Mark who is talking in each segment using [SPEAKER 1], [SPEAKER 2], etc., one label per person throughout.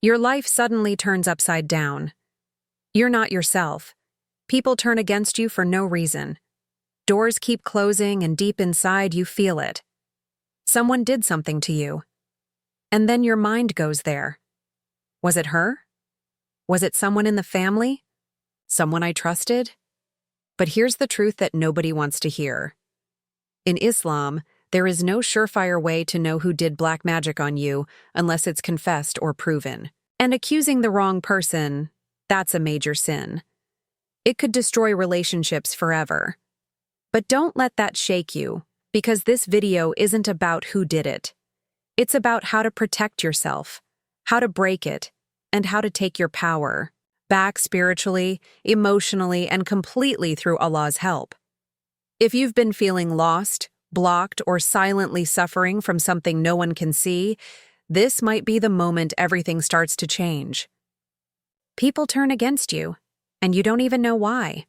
[SPEAKER 1] Your life suddenly turns upside down. You're not yourself. People turn against you for no reason. Doors keep closing, and deep inside you feel it. Someone did something to you. And then your mind goes there. Was it her? Was it someone in the family? Someone I trusted? But here's the truth that nobody wants to hear. In Islam, there is no surefire way to know who did black magic on you unless it's confessed or proven. And accusing the wrong person, that's a major sin. It could destroy relationships forever. But don't let that shake you, because this video isn't about who did it. It's about how to protect yourself, how to break it, and how to take your power back spiritually, emotionally, and completely through Allah's help. If you've been feeling lost, blocked, or silently suffering from something no one can see, this might be the moment everything starts to change. People turn against you, and you don't even know why.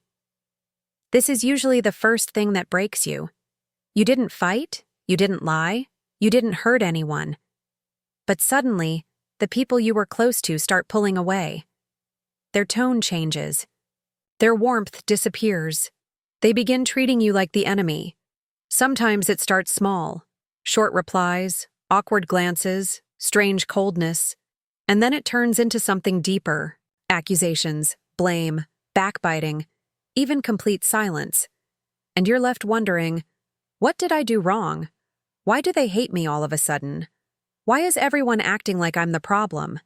[SPEAKER 1] This is usually the first thing that breaks you. You didn't fight, you didn't lie, you didn't hurt anyone. But suddenly, the people you were close to start pulling away. Their tone changes. Their warmth disappears. They begin treating you like the enemy. Sometimes it starts small, short replies, awkward glances, strange coldness, and then it turns into something deeper: accusations, blame, backbiting, even complete silence. And you're left wondering, what did I do wrong? Why do they hate me all of a sudden? Why is everyone acting like I'm the problem?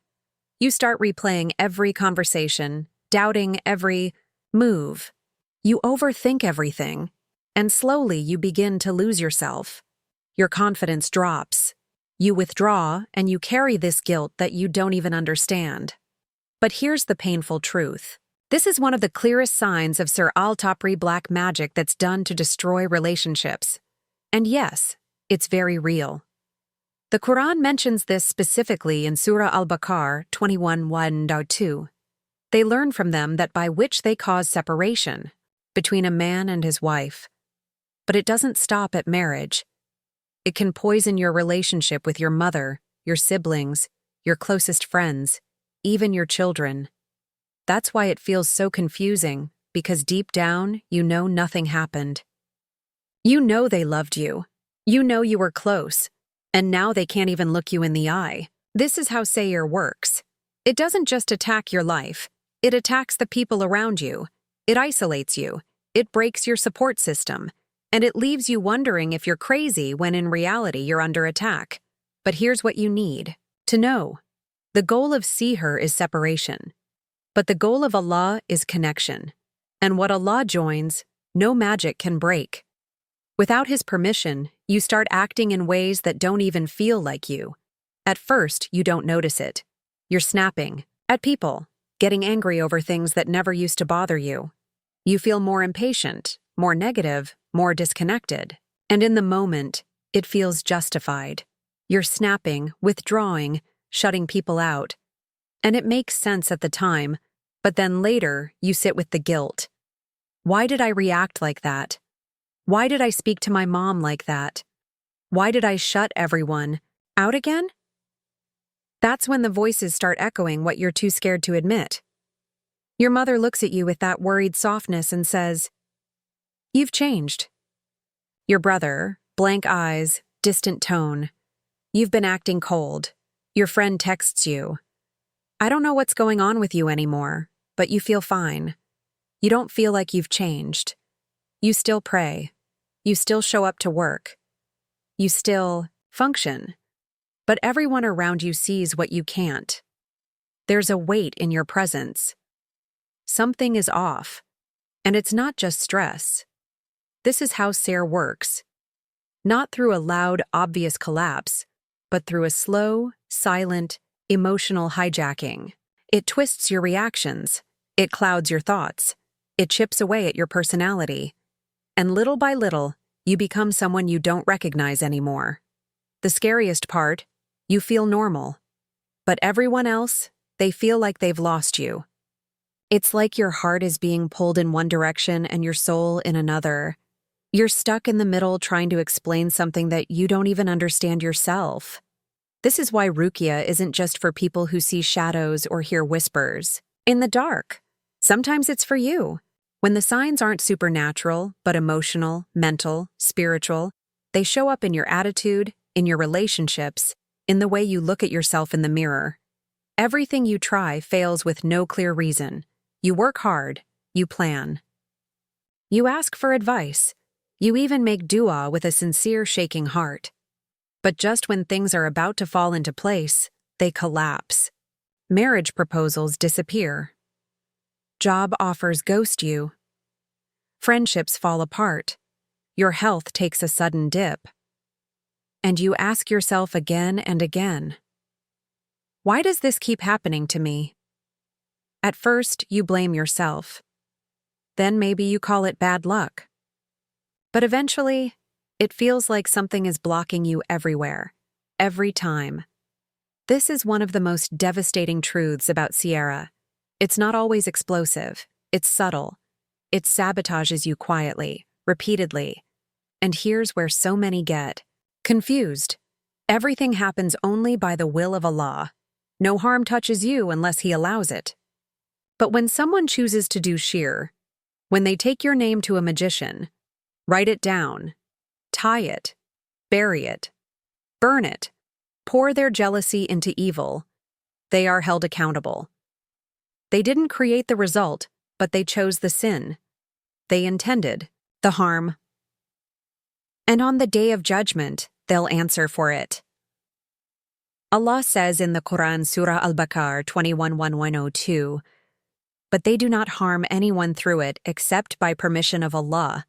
[SPEAKER 1] You start replaying every conversation, doubting every move. You overthink everything, and slowly you begin to lose yourself. Your confidence drops. You withdraw, and you carry this guilt that you don't even understand. But here's the painful truth. This is one of the clearest signs of Sihr al-Tapri black magic that's done to destroy relationships. And yes, it's very real. The Quran mentions this specifically in Surah Al-Baqarah 21:1-2. They learn from them that by which they cause separation between a man and his wife. But it doesn't stop at marriage. It can poison your relationship with your mother, your siblings, your closest friends, even your children. That's why it feels so confusing, because deep down, you know nothing happened. You know they loved you. You know you were close. And now they can't even look you in the eye. This is how Sihr works. It doesn't just attack your life. It attacks the people around you. It isolates you. It breaks your support system. And it leaves you wondering if you're crazy when in reality you're under attack. But here's what you need to know. The goal of Sihr is separation. But the goal of Allah is connection. And what Allah joins, no magic can break. Without His permission, you start acting in ways that don't even feel like you. At first, you don't notice it. You're snapping at people, getting angry over things that never used to bother you. You feel more impatient, more negative, more disconnected. And in the moment, it feels justified. You're snapping, withdrawing, shutting people out. And it makes sense at the time, but then later, you sit with the guilt. Why did I react like that? Why did I speak to my mom like that? Why did I shut everyone out again? That's when the voices start echoing what you're too scared to admit. Your mother looks at you with that worried softness and says, "You've changed." Your brother, blank eyes, distant tone. "You've been acting cold." Your friend texts you, "I don't know what's going on with you anymore, but you feel fine." You don't feel like you've changed. You still pray. You still show up to work. You still function. But everyone around you sees what you can't. There's a weight in your presence. Something is off. And it's not just stress. This is how Sihr works. Not through a loud, obvious collapse, but through a slow, silent, emotional hijacking. It twists your reactions. It clouds your thoughts. It chips away at your personality. And little by little, you become someone you don't recognize anymore. The scariest part, you feel normal. But everyone else, they feel like they've lost you. It's like your heart is being pulled in one direction and your soul in another. You're stuck in the middle trying to explain something that you don't even understand yourself. This is why Ruqyah isn't just for people who see shadows or hear whispers in the dark. Sometimes it's for you. When the signs aren't supernatural, but emotional, mental, spiritual, they show up in your attitude, in your relationships, in the way you look at yourself in the mirror. Everything you try fails with no clear reason. You work hard, you plan. You ask for advice. You even make dua with a sincere, shaking heart. But just when things are about to fall into place, they collapse. Marriage proposals disappear. Job offers ghost you. Friendships fall apart. Your health takes a sudden dip. And you ask yourself again and again, why does this keep happening to me? At first, you blame yourself. Then maybe you call it bad luck. But eventually, it feels like something is blocking you everywhere, every time. This is one of the most devastating truths about Sihr. It's not always explosive. It's subtle. It sabotages you quietly, repeatedly. And here's where so many get confused. Everything happens only by the will of Allah. No harm touches you unless He allows it. But when someone chooses to do Sihr, when they take your name to a magician, write it down, tie it, bury it, burn it, pour their jealousy into evil, they are held accountable. They didn't create the result, but they chose the sin. They intended the harm. And on the day of judgment, they'll answer for it. Allah says in the Quran, Surah Al-Baqarah 21:102, but they do not harm anyone through it except by permission of Allah.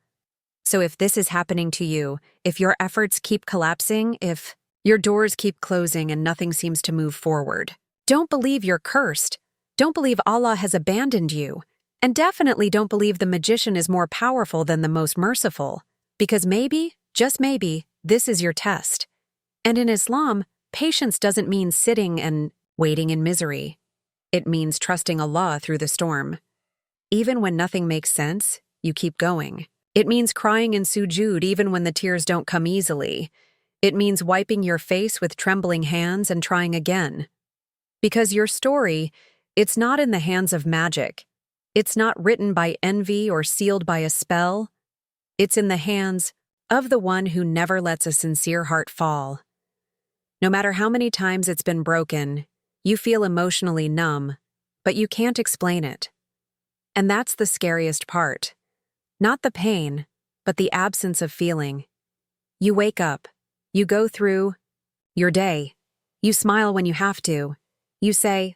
[SPEAKER 1] So if this is happening to you, if your efforts keep collapsing, if your doors keep closing and nothing seems to move forward, don't believe you're cursed. Don't believe Allah has abandoned you. And definitely don't believe the magician is more powerful than the most merciful. Because maybe, just maybe, this is your test. And in Islam, patience doesn't mean sitting and waiting in misery. It means trusting Allah through the storm. Even when nothing makes sense, you keep going. It means crying in sujood even when the tears don't come easily. It means wiping your face with trembling hands and trying again. Because your story, it's not in the hands of magic. It's not written by envy or sealed by a spell. It's in the hands of the one who never lets a sincere heart fall. No matter how many times it's been broken, you feel emotionally numb, but you can't explain it. And that's the scariest part. Not the pain, but the absence of feeling. You wake up. You go through your day. You smile when you have to. You say,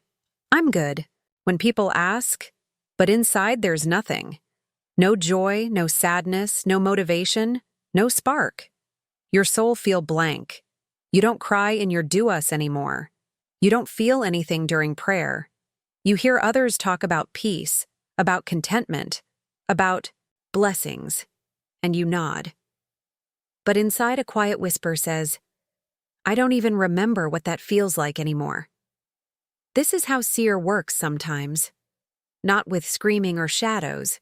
[SPEAKER 1] I'm good, when people ask, but inside there's nothing. No joy, no sadness, no motivation, no spark. Your soul feels blank. You don't cry in your du'as anymore. You don't feel anything during prayer. You hear others talk about peace, about contentment, about blessings, and you nod. But inside a quiet whisper says, I don't even remember what that feels like anymore. This is how Sihr works sometimes. Not with screaming or shadows,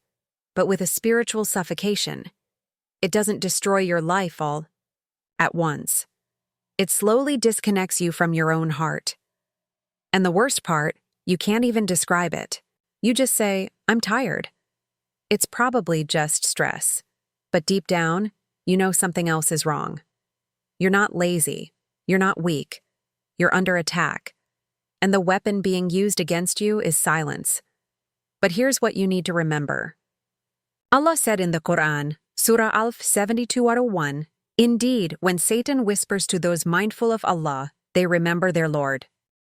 [SPEAKER 1] but with a spiritual suffocation. It doesn't destroy your life all at once. It slowly disconnects you from your own heart. And the worst part, you can't even describe it. You just say, I'm tired. It's probably just stress. But deep down, you know something else is wrong. You're not lazy. You're not weak. You're under attack. And the weapon being used against you is silence. But here's what you need to remember. Allah said in the Quran, Surah Alf 72:1, indeed, when Satan whispers to those mindful of Allah, they remember their Lord.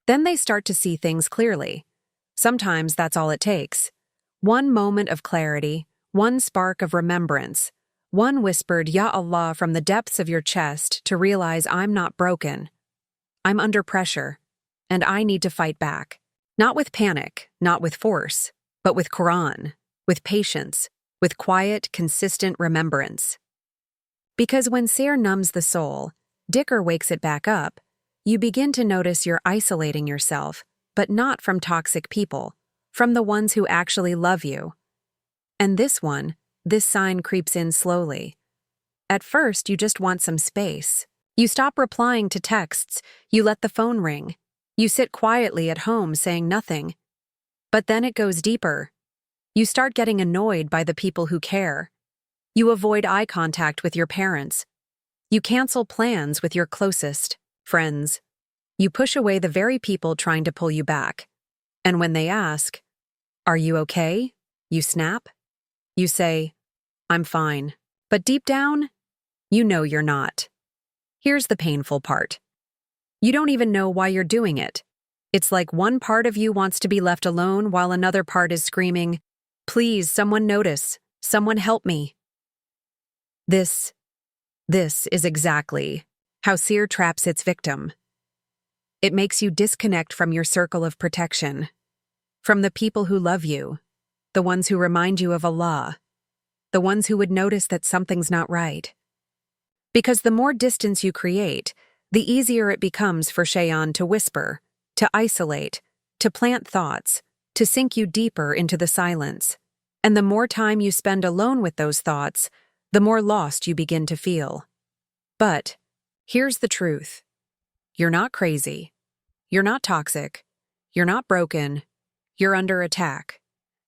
[SPEAKER 1] Then they start to see things clearly. Sometimes that's all it takes. One moment of clarity, one spark of remembrance, one whispered Ya Allah from the depths of your chest to realize I'm not broken. I'm under pressure, and I need to fight back. Not with panic, not with force, but with Quran, with patience, with quiet, consistent remembrance. Because when Sihr numbs the soul, Dhikr wakes it back up, you begin to notice you're isolating yourself, but not from toxic people, from the ones who actually love you. And this sign creeps in slowly. At first, you just want some space. You stop replying to texts, you let the phone ring. You sit quietly at home saying nothing. But then it goes deeper. You start getting annoyed by the people who care. You avoid eye contact with your parents. You cancel plans with your closest friends. You push away the very people trying to pull you back. And when they ask, "Are you okay?" you snap. You say, "I'm fine." But deep down, you know you're not. Here's the painful part. You don't even know why you're doing it. It's like one part of you wants to be left alone while another part is screaming, "Please, someone notice. Someone help me." This is exactly how Sihr traps its victim. It makes you disconnect from your circle of protection, from the people who love you, the ones who remind you of Allah, the ones who would notice that something's not right. Because the more distance you create, the easier it becomes for Shaytan to whisper, to isolate, to plant thoughts, to sink you deeper into the silence. And the more time you spend alone with those thoughts, the more lost you begin to feel. But here's the truth. You're not crazy. You're not toxic. You're not broken. You're under attack.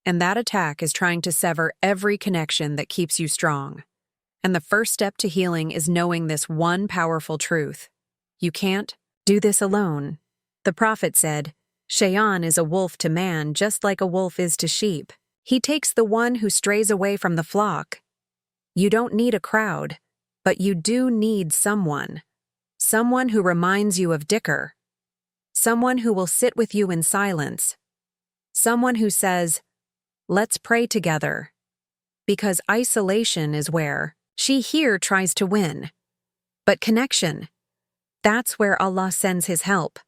[SPEAKER 1] And that attack is trying to sever every connection that keeps you strong. And the first step to healing is knowing this one powerful truth. You can't do this alone. The Prophet said, "Shaytan is a wolf to man just like a wolf is to sheep. He takes the one who strays away from the flock." You don't need a crowd, but you do need someone. Someone who reminds you of Dhikr. Someone who will sit with you in silence. Someone who says, "Let's pray together." Because isolation is where Sihr tries to win. But connection, that's where Allah sends His help.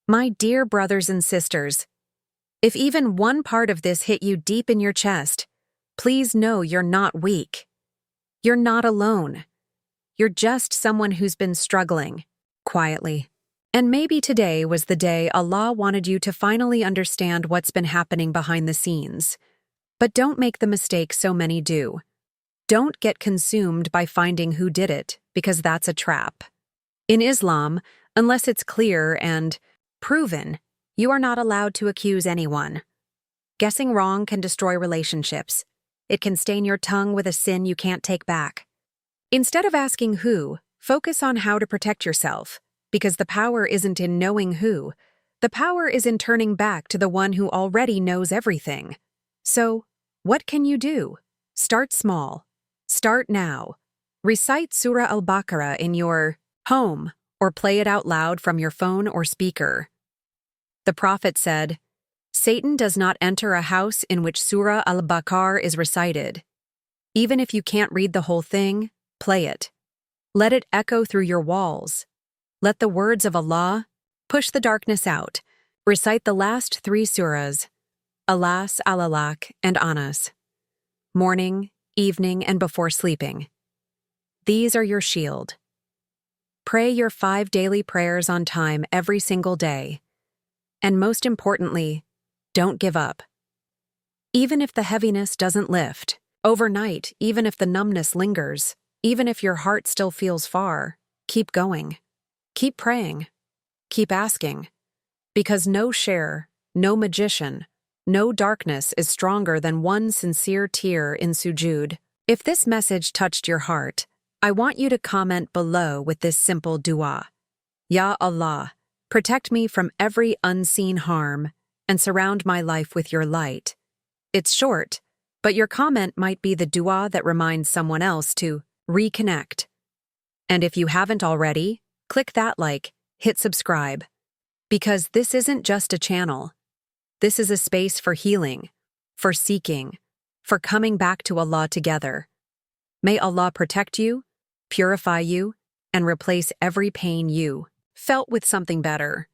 [SPEAKER 1] My dear brothers and sisters, if even one part of this hit you deep in your chest, please know you're not weak. You're not alone. You're just someone who's been struggling, quietly. And maybe today was the day Allah wanted you to finally understand what's been happening behind the scenes. But don't make the mistake so many do. Don't get consumed by finding who did it, because that's a trap. In Islam, unless it's clear and proven, you are not allowed to accuse anyone. Guessing wrong can destroy relationships. It can stain your tongue with a sin you can't take back. Instead of asking who, focus on how to protect yourself, because the power isn't in knowing who. The power is in turning back to the one who already knows everything. So, what can you do? Start small. Start now. Recite Surah Al-Baqarah in your home or play it out loud from your phone or speaker. The Prophet said, "Satan does not enter a house in which Surah Al-Baqarah is recited. Even if you can't read the whole thing, play it. Let it echo through your walls. Let the words of Allah push the darkness out. Recite the last 3 surahs, Alas, Alalak, and Anas, morning, evening, and before sleeping. These are your shield. Pray your 5 daily prayers on time every single day. And most importantly, don't give up. Even if the heaviness doesn't lift, overnight, even if the numbness lingers, even if your heart still feels far, keep going. Keep praying. Keep asking. Because no share, no magician, no darkness is stronger than one sincere tear in sujood. If this message touched your heart, I want you to comment below with this simple dua. Ya Allah, protect me from every unseen harm and surround my life with your light. It's short, but your comment might be the dua that reminds someone else to reconnect. And if you haven't already, click that like, hit subscribe. Because this isn't just a channel. This is a space for healing, for seeking, for coming back to Allah together. May Allah protect you, purify you, and replace every pain you felt with something better.